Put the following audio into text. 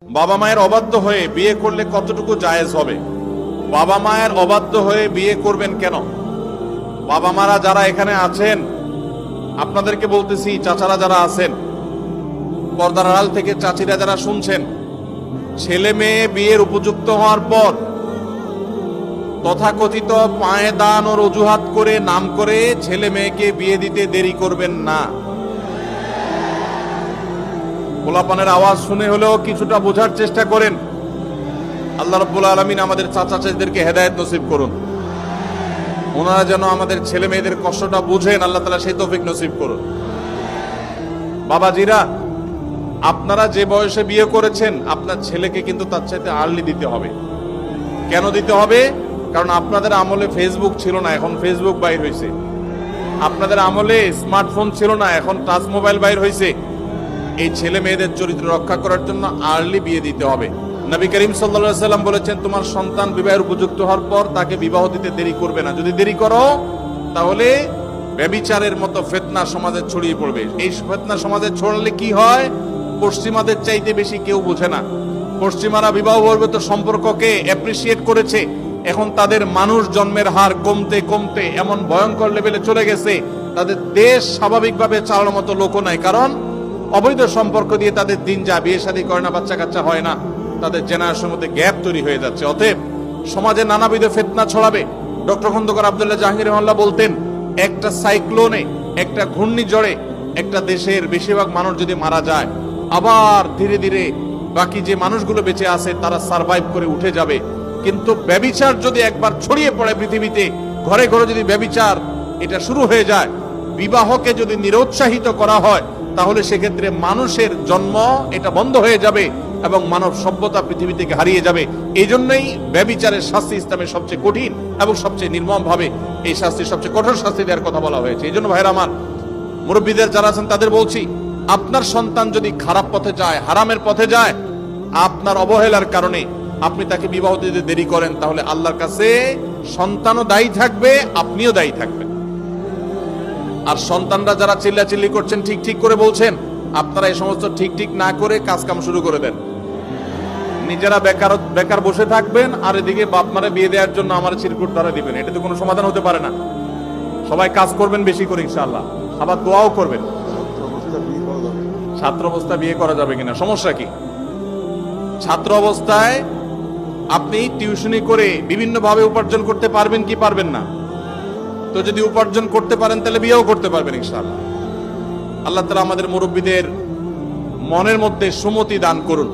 বাবা মায়ের অবাধ্য হয়ে বিয়ে করলে কতটুকু জায়েজ হবে? বাবা মায়ের অবাধ্য হয়ে বিয়ে করবেন কেন? বাবা মারা যারা এখানে আছেন, আপনাদেরকে বলতেছি, চাচারা যারা আছেন, পর্দার আড়াল থেকে চাচিরা যারা শুনছেন, ছেলে মেয়ে বিয়ের উপযুক্ত হওয়ার পর তথাকথিত পায়ে দান ও অজুহাত করে নাম করে ছেলে মেয়েকে বিয়ে দিতে দেরি করবেন না। পোলাপানের আওয়াজ শুনে হলেও কিছুটা বোঝার চেষ্টা করেন। আল্লাহ রাব্বুল আলামিন আমাদের চাচা চাচিদেরকে হেদায়েত নসিব করুন। ওনারা যেন আমাদের ছেলে মেয়েদের কষ্টটা বুঝেন, আল্লাহ তাআলা সেই তৌফিক নসিব করুন। বাবাজিরা, আপনারা যে বয়সে বিয়ে করেছেন, আপনার ছেলেকে কিন্তু তার চাইতে আর্লি দিতে হবে। কেন দিতে হবে? কারণ আপনাদের আমলে ফেসবুক ছিল না, এখন ফেসবুক বাইর হয়েছে। আপনাদের আমলে স্মার্টফোন ছিল না, এখন টাচ মোবাইল বাইর হয়েছে। এই ছেলে মেয়েদের চরিত্র রক্ষা করার জন্য আর্লি বিয়ে দিতে হবে। নবী করিম সাল্লাল্লাহু আলাইহি সাল্লাম বলেছেন, তোমার সন্তান বিবাহের উপযুক্ত হওয়ার পর তাকে বিবাহ দিতে দেরি করবে না। যদি দেরি করো তাহলে ব্যভিচারের মতো ফিতনা সমাজে ছড়িয়ে পড়বে। এই ফিতনা সমাজে ছড়ালে কি হয়? পশ্চিমাদের চাইতে বেশি কেউ বোঝে না। পশ্চিমারা বিবাহ বহির্ভূত সম্পর্ককে অ্যাপ্রিসিয়েট করেছে। এখন তাদের মানুষ জন্মের হার কমতে কমতে এমন ভয়ঙ্কর লেভেলে চলে গেছে, তাদের দেশ স্বাভাবিকভাবে চালানোর মতো লোকও নাই। কারণ অবৈধ সম্পর্ক দিয়ে তাদের দিন যায়, বিয়ে শাদী করে না, বাচ্চা কাচ্চা হয় না, তাদের জেনারেশনের মধ্যে গ্যাপ তৈরি হয়ে যাচ্ছে। অতএব সমাজে নানাবিধ ফিতনা ছড়াবে। ডক্টর খন্দকার আব্দুল্লাহ জাহাঙ্গীর রহমাল্লাহ বলতেন, একটা সাইক্লোনে, একটা ঘূর্ণিঝড়ে একটা দেশের বেশিরভাগ মানুষ যদি মারা যায়, আবার ধীরে ধীরে বাকি যে মানুষগুলো বেঁচে আছে তারা সারভাইভ করে উঠে যাবে। কিন্তু ব্যভিচার যদি একবার ছড়িয়ে পড়ে পৃথিবীতে, ঘরে ঘরে যদি ব্যভিচার এটা শুরু হয়ে যায়, বিবাহকে যদি নিরুৎসাহিত করা হয়, তাহলে সেক্ষেত্রে মানুষের জন্ম এটা বন্ধ হয়ে যাবে এবং মানব সভ্যতা পৃথিবী থেকে হারিয়ে যাবে। এই জন্যই ব্যভিচারের শাস্তি ইসলামের সবচেয়ে কঠিন এবং সবচেয়ে নির্মম ভাবে এই শাস্তি, সবচেয়ে কঠোর শাস্তি দেওয়ার কথা বলা হয়েছে। এই জন্য ভাইরা আমার, মুরব্বীদের যারা আছেন তাদের বলছি, আপনার সন্তান যদি খারাপ পথে যায়, হারামের পথে যায়, আপনার অবহেলার কারণে আপনি তাকে বিবাহ দিতে দেরি করেন, তাহলে আল্লাহর কাছে সন্তানও দায়ী থাকবে, আপনিও দায়ী থাকবেন। আর সন্তানরা যারা চিল্লাচিল্লি করছেন, ঠিক ঠিক করে বলছেন, আপনারা এই সমস্ত ঠিক ঠিক না করে কাজ কাম শুরু করে দেন। নিজেরা বেকার বসে থাকবেন, আর এদিকে বাপ মারে বিয়ে দেওয়ার জন্য আমার চিরকুট ধরে দিবেন। এটা তো কোনো সমাধান হতে পারে না। সবাই কাজ করবেন বেশি করে ইনশাআল্লাহ, আবার দোয়াও করবেন। ছাত্র অবস্থায় বিয়ে করা যাবে কিনা, সমস্যা কি? ছাত্র অবস্থায় আপনি টিউশনি করে বিভিন্ন ভাবে উপার্জন করতে পারবেন কি পারবেন না? তো যদি উপার্জন করতে পারেন তাহলে বিয়েও করতে পারবেন ইনশাআল্লাহ। আল্লাহ তাআলা আমাদের মুরব্বীদের মনের মধ্যে সুমতি দান করুন।